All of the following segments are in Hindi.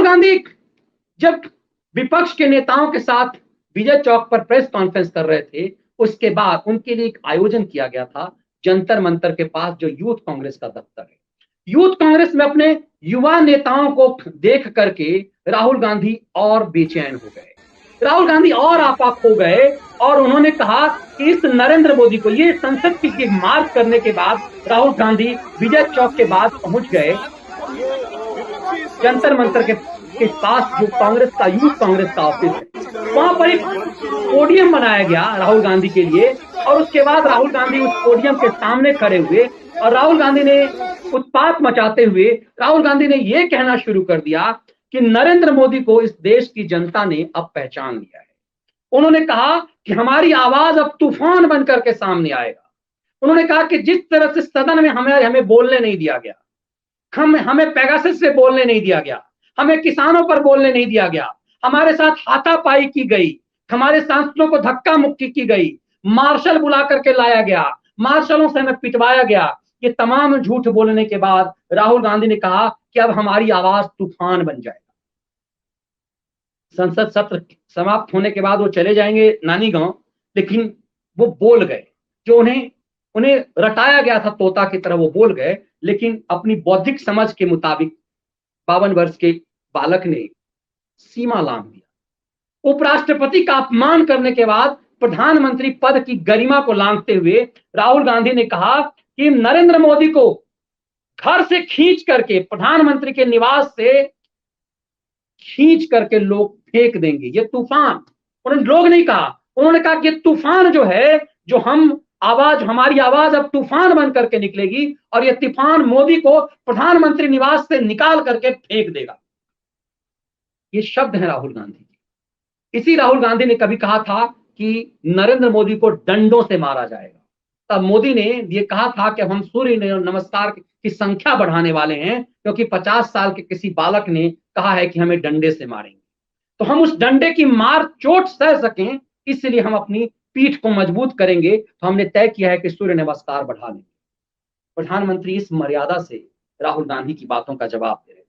गांधी जब विपक्ष के नेताओं के साथ विजय चौक पर प्रेस कॉन्फ्रेंस कर रहे थे, उसके बाद उनके लिए एक आयोजन किया गया था जंतर मंतर के पास, जो यूथ कांग्रेस का दफ्तर है। यूथ कांग्रेस में अपने युवा नेताओं को देख करके राहुल गांधी और बेचैन हो गए, राहुल गांधी और आपाक हो गए, और उन्होंने कहा कि इस नरेंद्र मोदी को, ये संसद की मार्च करने के बाद राहुल गांधी विजय चौक के बाद पहुंच गए जंतर मंतर के पास, जो कांग्रेस का यूथ कांग्रेस का ऑफिस है। वहां पर एक पोडियम बनाया गया राहुल गांधी के लिए, और उसके बाद राहुल गांधी उस पोडियम के सामने खड़े हुए, और राहुल गांधी ने उत्पात मचाते हुए राहुल गांधी ने यह कहना शुरू कर दिया कि नरेंद्र मोदी को इस देश की जनता ने अब पहचान लिया है। उन्होंने कहा कि हमारी आवाज अब तूफान बनकर के सामने आएगा। उन्होंने कहा कि जिस तरह से सदन में हमें बोलने नहीं दिया गया, हमें पेगासस से बोलने नहीं दिया गया, हमें किसानों पर बोलने नहीं दिया गया, हमारे साथ हाथापाई की गई, हमारे सांसदों को धक्का मुक्की की गई, मार्शल बुला करके लाया गया, मार्शलों से हमें पिटवाया गया, ये तमाम झूठ बोलने के बाद राहुल गांधी ने कहा कि अब हमारी आवाज तूफान बन जाएगा। संसद सत्र समाप्त होने के बाद वो चले जाएंगे नानी गांव, लेकिन वो बोल गए जो उन्हें रटाया गया था तोता की तरह, वो बोल गए, लेकिन अपनी बौद्धिक समझ के मुताबिक 52 वर्ष के बालक ने सीमा लांघ दिया। उपराष्ट्रपति का अपमान करने के बाद प्रधानमंत्री पद की गरिमा को लांघते हुए राहुल गांधी ने कहा कि नरेंद्र मोदी को घर से खींच करके, प्रधानमंत्री के निवास से खींच करके लोग फेंक देंगे, ये तूफान। उन्होंने लोग नहीं कहा, उन्होंने कहा कि तूफान जो है, जो हमारी आवाज अब तूफान बन करके निकलेगी, और ये तूफान मोदी को प्रधानमंत्री निवास से निकाल करके फेंक देगा। ये शब्द है राहुल गांधी के। इसी राहुल गांधी ने कभी कहा था कि नरेंद्र मोदी को डंडों से मारा जाएगा। तब मोदी ने ये कहा था कि हम सूर्य नमस्कार की संख्या बढ़ाने वाले हैं, क्योंकि 50 साल के किसी बालक ने कहा है कि हमें डंडे से मारेंगे, तो हम उस डंडे की मार चोट सह सकें, इसलिए हम अपनी पीठ को मजबूत करेंगे। तो हमने तय किया है कि सूर्य नमस्कार बढ़ा लेंगे। प्रधानमंत्री इस मर्यादा से राहुल गांधी की बातों का जवाब दे रहे थे,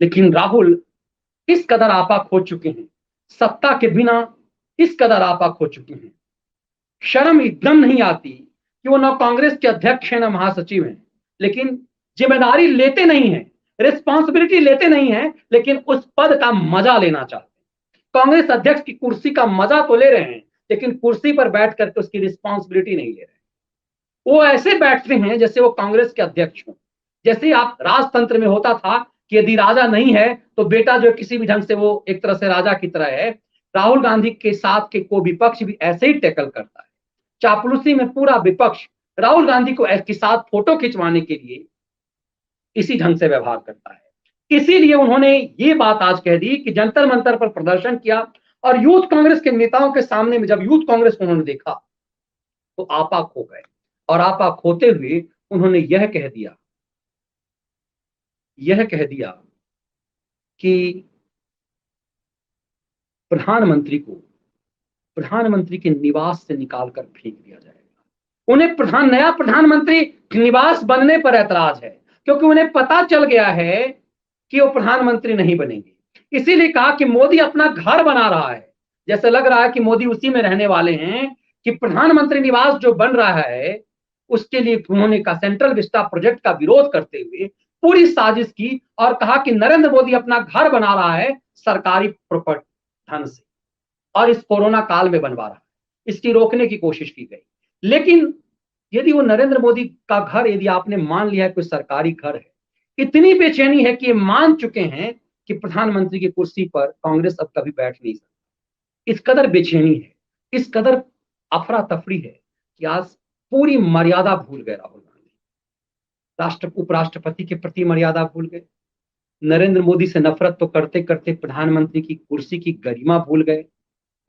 लेकिन राहुल किस कदर आपाक हो चुके हैं, सत्ता के बिना इस कदर आपाक हो चुके हैं, शर्म एकदम नहीं आती कि वो न कांग्रेस के अध्यक्ष हैं न महासचिव हैं, लेकिन जिम्मेदारी लेते नहीं हैं, रिस्पॉन्सिबिलिटी लेते नहीं हैं, लेकिन उस पद का मजा लेना चाहते हैं। कांग्रेस अध्यक्ष की कुर्सी का मजा तो ले रहे हैं, लेकिन कुर्सी पर बैठ करके उसकी रिस्पॉन्सिबिलिटी नहीं ले रहे। वो ऐसे बैठते हैं जैसे वो कांग्रेस के अध्यक्ष हों। जैसे आप राजतंत्र में होता था कि यदि राजा नहीं है तो बेटा जो किसी भी ढंग से वो एक तरह से राजा की तरह है, राहुल गांधी के साथ के को विपक्ष भी ऐसे ही टैकल करता है। चापलूसी में पूरा विपक्ष राहुल गांधी को के साथ फोटो खिंचवाने के लिए इसी ढंग से व्यवहार करता है। इसीलिए उन्होंने ये बात आज कह दी कि जंतर मंतर पर प्रदर्शन किया, और यूथ कांग्रेस के नेताओं के सामने में जब यूथ कांग्रेस को उन्होंने देखा तो आपाक हो गए, और आपाक होते हुए उन्होंने यह कह दिया कि प्रधानमंत्री के निवास से निकालकर फेंक दिया जाएगा। उन्हें नया प्रधानमंत्री निवास बनने पर ऐतराज है, क्योंकि उन्हें पता चल गया है कि वो प्रधानमंत्री नहीं बनेंगे। इसीलिए कहा कि मोदी अपना घर बना रहा है, जैसे लग रहा है कि मोदी उसी में रहने वाले हैं, कि प्रधानमंत्री निवास जो बन रहा है उसके लिए उन्होंने का सेंट्रल विस्टा प्रोजेक्ट का विरोध करते हुए पूरी साजिश की, और कहा कि नरेंद्र मोदी अपना घर बना रहा है सरकारी प्रॉपर्टी धन से, और इस कोरोना काल में बनवा रहा है। इसकी रोकने की कोशिश की गई। लेकिन यदि वो नरेंद्र मोदी का घर, यदि आपने मान लिया है कोई सरकारी घर है, इतनी बेचैनी है कि ये मान चुके हैं कि प्रधानमंत्री की कुर्सी पर कांग्रेस अब कभी बैठ नहीं सकती। इस कदर बेचैनी है, इस कदर अफरा तफरी है कि आज पूरी मर्यादा भूल गए राहुल गांधी। उपराष्ट्रपति के प्रति मर्यादा भूल गए, नरेंद्र मोदी से नफरत तो करते करते प्रधानमंत्री की कुर्सी की गरिमा भूल गए,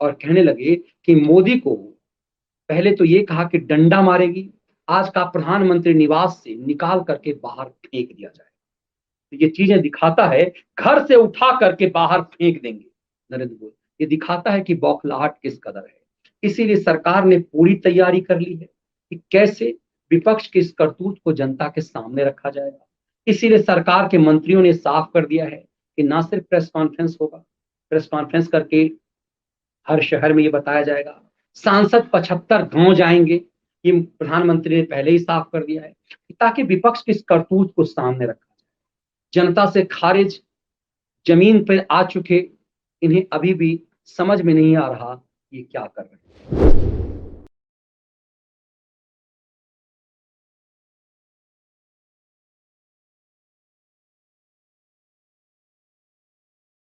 और कहने लगे कि मोदी को पहले तो ये कहा कि डंडा मारेगी, आज का प्रधानमंत्री निवास से निकाल करके बाहर फेंक दिया जाए। तो ये चीजें दिखाता है, घर से उठा करके बाहर फेंक देंगे नरेंद्र मोदी, ये दिखाता है कि बौखलाहट किस कदर है। इसीलिए सरकार ने पूरी तैयारी कर ली है कि कैसे विपक्ष के इस करतूत को जनता के सामने रखा जाएगा। इसीलिए सरकार के मंत्रियों ने साफ कर दिया है कि ना सिर्फ प्रेस कॉन्फ्रेंस होगा, प्रेस कॉन्फ्रेंस करके हर शहर में ये बताया जाएगा, सांसद 75 गांव जाएंगे, ये प्रधानमंत्री ने पहले ही साफ कर दिया है, ताकि विपक्ष की इस करतूत को सामने रखा जाए। जनता से खारिज, जमीन पर आ चुके, इन्हें अभी भी समझ में नहीं आ रहा ये क्या कर रहे हैं।